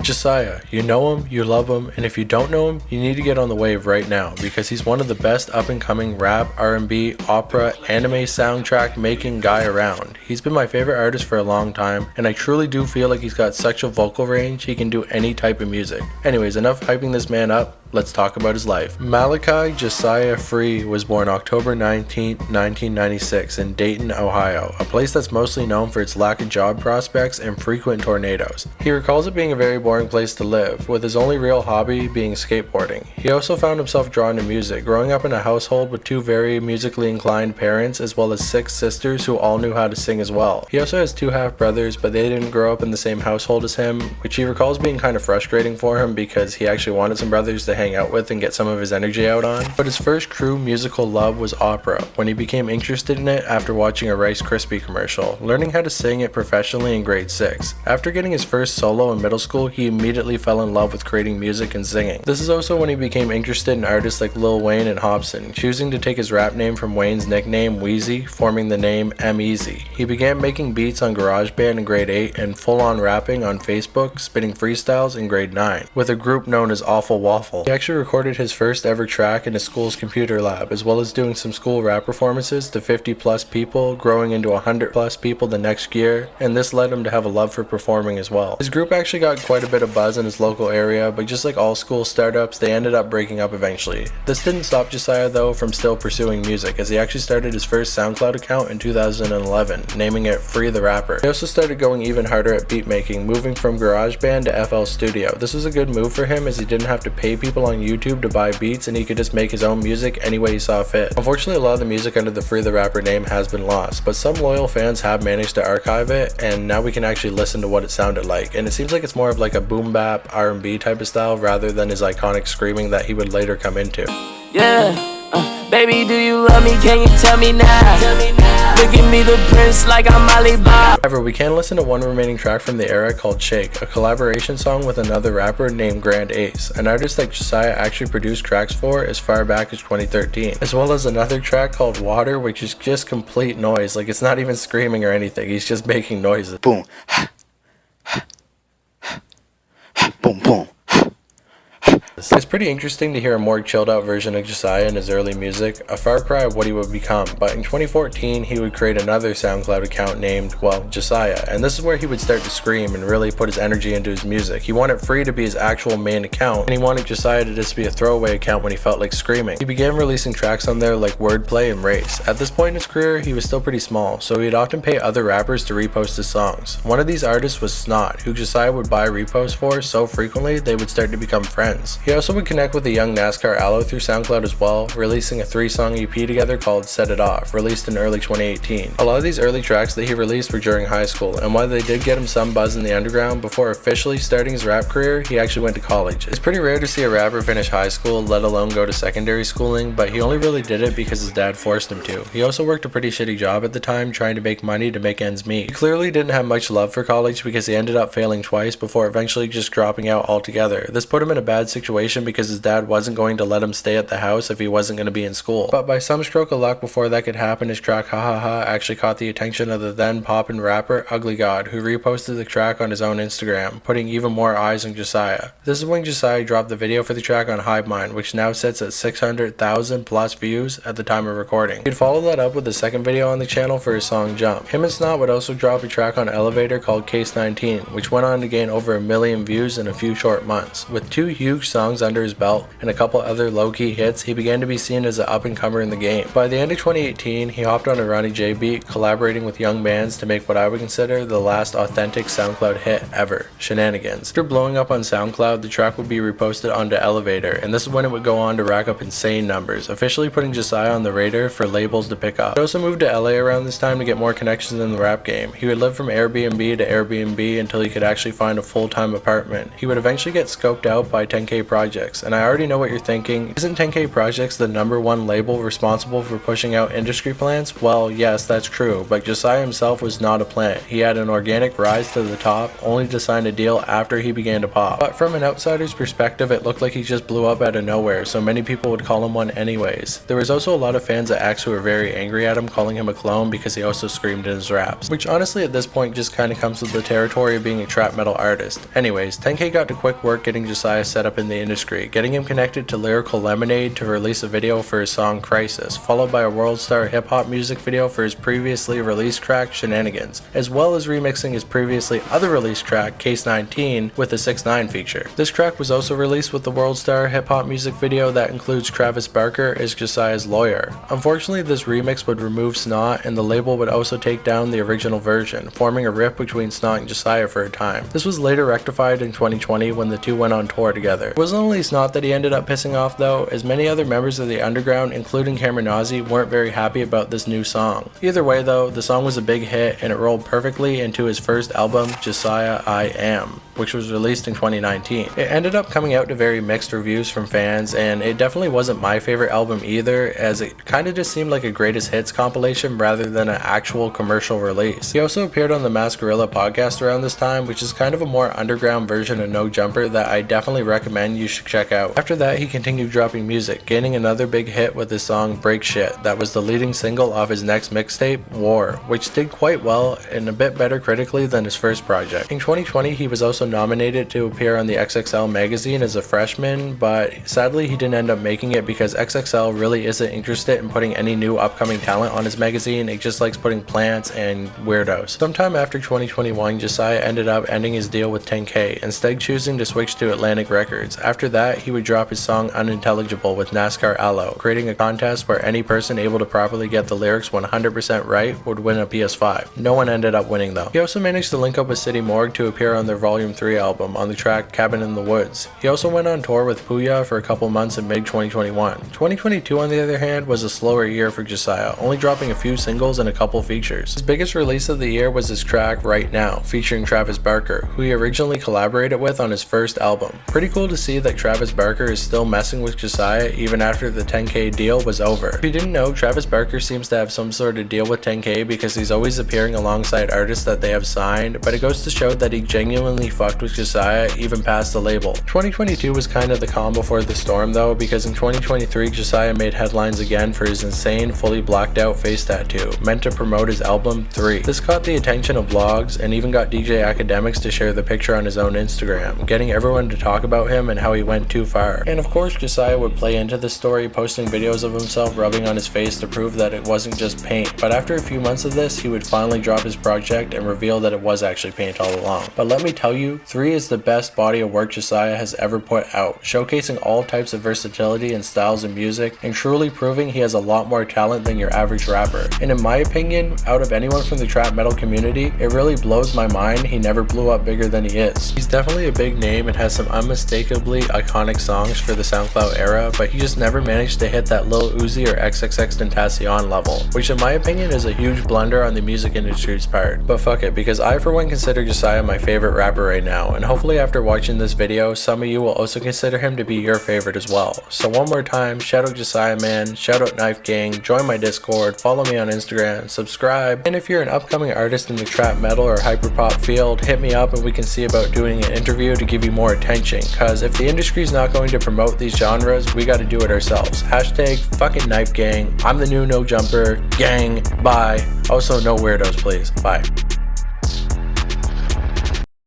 Jasiah, you know him, you love him, and if you don't know him, you need to get on the wave right now because he's one of the best up-and-coming rap, R&B, opera, anime soundtrack making guy around. He's been my favorite artist for a long time, and I truly do feel like he's got such a vocal range he can do any type of music. Anyways, enough hyping this man up. Let's talk about his life. Malachi Jasiah Free was born October 19, 1996 in Dayton, Ohio, a place that's mostly known for its lack of job prospects and frequent tornadoes. He recalls it being a very boring place to live, with his only real hobby being skateboarding. He also found himself drawn to music, growing up in a household with two very musically inclined parents as well as 6 sisters who all knew how to sing as well. He also has 2 half-brothers, but they didn't grow up in the same household as him, which he recalls being kind of frustrating for him because he actually wanted some brothers to hang out with and get some of his energy out on. But his first true musical love was opera, when he became interested in it after watching a Rice Krispie commercial, learning how to sing it professionally in grade 6. After getting his first solo in middle school, he immediately fell in love with creating music and singing. This is also when he became interested in artists like Lil Wayne and Hobson, choosing to take his rap name from Wayne's nickname Wheezy, forming the name M-Easy. He began making beats on GarageBand in grade 8 and full-on rapping on Facebook, spitting freestyles in grade 9, with a group known as Awful Waffle. He actually recorded his first ever track in his school's computer lab, as well as doing some school rap performances to 50 plus people, growing into 100 plus people the next year, and this led him to have a love for performing as well. His group actually got quite a bit of buzz in his local area, but just like all school startups, they ended up breaking up eventually. This didn't stop Jasiah though from still pursuing music, as he actually started his first SoundCloud account in 2011, naming it Free the Rapper. He also started going even harder at beat making, moving from GarageBand to FL Studio. This was a good move for him as he didn't have to pay people on YouTube to buy beats and he could just make his own music any way he saw fit. Unfortunately, a lot of the music under the Free the Rapper name has been lost, but some loyal fans have managed to archive it, and now we can actually listen to what it sounded like, and it seems like it's more of like a boom bap R&B type of style rather than his iconic screaming that he would later come into. Baby, do you love me? Can you tell me now? Look at me, the prince, like I'm Alibaba. However, we can listen to one remaining track from the era called Shake, a collaboration song with another rapper named Grand Ace, an artist like Jasiah actually produced tracks for as far back as 2013, as well as another track called Water, which is just complete noise, like it's not even screaming or anything, he's just making noises. Boom. Boom, boom. It's pretty interesting to hear a more chilled out version of Jasiah in his early music, a far cry of what he would become, but in 2014 he would create another SoundCloud account named, well, Jasiah, and this is where he would start to scream and really put his energy into his music. He wanted Free to be his actual main account, and he wanted Jasiah to just be a throwaway account when he felt like screaming. He began releasing tracks on there like Wordplay and Race. At this point in his career, he was still pretty small, so he'd often pay other rappers to repost his songs. One of these artists was Snot, who Jasiah would buy reposts for so frequently they would start to become friends. He also would connect with the young NASCAR Aloe through SoundCloud as well, releasing a 3-song EP together called Set It Off, released in early 2018. A lot of these early tracks that he released were during high school, and while they did get him some buzz in the underground, before officially starting his rap career, he actually went to college. It's pretty rare to see a rapper finish high school, let alone go to secondary schooling, but he only really did it because his dad forced him to. He also worked a pretty shitty job at the time, trying to make money to make ends meet. He clearly didn't have much love for college because he ended up failing twice before eventually just dropping out altogether. This put him in a bad situation because his dad wasn't going to let him stay at the house if he wasn't going to be in school. But by some stroke of luck before that could happen, his track Ha Ha Ha actually caught the attention of the then poppin' rapper Ugly God, who reposted the track on his own Instagram, putting even more eyes on Jasiah. This is when Jasiah dropped the video for the track on HiveMind, which now sits at 600,000 plus views at the time of recording. He'd follow that up with the second video on the channel for his song Jump. Him and Snot would also drop a track on Elevator called Case 19, which went on to gain over 1 million views in a few short months. With 2 huge songs under his belt and a couple other low-key hits, he began to be seen as an up-and-comer in the game. By the end of 2018, he hopped on a Ronnie J beat, collaborating with young bands to make what I would consider the last authentic SoundCloud hit ever, Shenanigans. After blowing up on SoundCloud, the track would be reposted onto Elevator, and this is when it would go on to rack up insane numbers, officially putting Jasiah on the radar for labels to pick up. He also moved to LA around this time to get more connections in the rap game. He would live from Airbnb to Airbnb until he could actually find a full-time apartment. He would eventually get scoped out by 10K Project Projects, and I already know what you're thinking. Isn't 10K Projects the #1 label responsible for pushing out industry plants? Well, yes, that's true, but Jasiah himself was not a plant. He had an organic rise to the top, only to sign a deal after he began to pop. But from an outsider's perspective, it looked like he just blew up out of nowhere, so many people would call him one anyways. There was also a lot of fans at X who were very angry at him, calling him a clone because he also screamed in his raps, which honestly at this point just kinda comes with the territory of being a trap metal artist. Anyways, 10K got to quick work getting Jasiah set up in the industry, getting him connected to Lyrical Lemonade to release a video for his song Crisis, followed by a world star hip hop music video for his previously released track Shenanigans, as well as remixing his previously other released track Case 19 with a 6ix9ine feature. This track was also released with the world star hip hop music video that includes Travis Barker as Jasiah's lawyer. Unfortunately, this remix would remove Snot, and the label would also take down the original version, forming a rift between Snot and Jasiah for a time. This was later rectified in 2020 when the two went on tour together. It wasn't only Snot that he ended up pissing off though, as many other members of the underground, including Cameron Nazi, weren't very happy about this new song. Either way though, the song was a big hit and it rolled perfectly into his first album, Jasiah I Am, which was released in 2019. It ended up coming out to very mixed reviews from fans, and it definitely wasn't my favorite album either, as it kinda just seemed like a greatest hits compilation rather than an actual commercial release. He also appeared on the Masked Gorilla podcast around this time, which is kind of a more underground version of No Jumper that I definitely recommend you should check out. After that, he continued dropping music, gaining another big hit with his song Break Shit that was the leading single off his next mixtape, War, which did quite well and a bit better critically than his first project. In 2020, he was also nominated to appear on the XXL magazine as a freshman, but sadly he didn't end up making it because XXL really isn't interested in putting any new upcoming talent on his magazine. It just likes putting plants and weirdos. Sometime after 2021, Jasiah ended up ending his deal with 10K, instead choosing to switch to Atlantic Records. After that, he would drop his song Unintelligible with NASCAR Aloe, creating a contest where any person able to properly get the lyrics 100% right would win a PS5. No one ended up winning though. He also managed to link up with City Morgue to appear on their Volume 3 album on the track Cabin in the Woods. He also went on tour with Puya for a couple months in mid-2021. 2022 on the other hand was a slower year for Jasiah, only dropping a few singles and a couple features. His biggest release of the year was his track Right Now, featuring Travis Barker, who he originally collaborated with on his first album. Pretty cool to see that Travis Barker is still messing with Jasiah even after the 10K deal was over. If you didn't know, Travis Barker seems to have some sort of deal with 10K because he's always appearing alongside artists that they have signed, but it goes to show that he genuinely fucked with Jasiah even past the label. 2022 was kind of the calm before the storm though, because in 2023 Jasiah made headlines again for his insane fully blacked out face tattoo, meant to promote his album 3. This caught the attention of blogs and even got DJ Academics to share the picture on his own Instagram, getting everyone to talk about him and how he went too far. And of course Jasiah would play into this story, posting videos of himself rubbing on his face to prove that it wasn't just paint, but after a few months of this he would finally drop his project and reveal that it was actually paint all along. But let me tell you, 3 is the best body of work Jasiah has ever put out, showcasing all types of versatility and styles of music and truly proving he has a lot more talent than your average rapper. And in my opinion, out of anyone from the trap metal community, it really blows my mind he never blew up bigger than he is. He's definitely a big name and has some unmistakably iconic songs for the SoundCloud era, but he just never managed to hit that Lil Uzi or XXXTentacion level, which in my opinion is a huge blunder on the music industry's part. But fuck it, because I for one consider Jasiah my favorite rapper right now, and hopefully after watching this video, some of you will also consider him to be your favorite as well. So one more time, shout out Jasiah man, shout out Knife Gang, join my Discord, follow me on Instagram, subscribe, and if you're an upcoming artist in the trap metal or hyperpop field, hit me up and we can see about doing an interview to give you more attention, cause if the industry's not going to promote these genres, we gotta do it ourselves. Hashtag fucking Knife Gang, I'm the new No Jumper, gang, bye. Also no weirdos please, bye.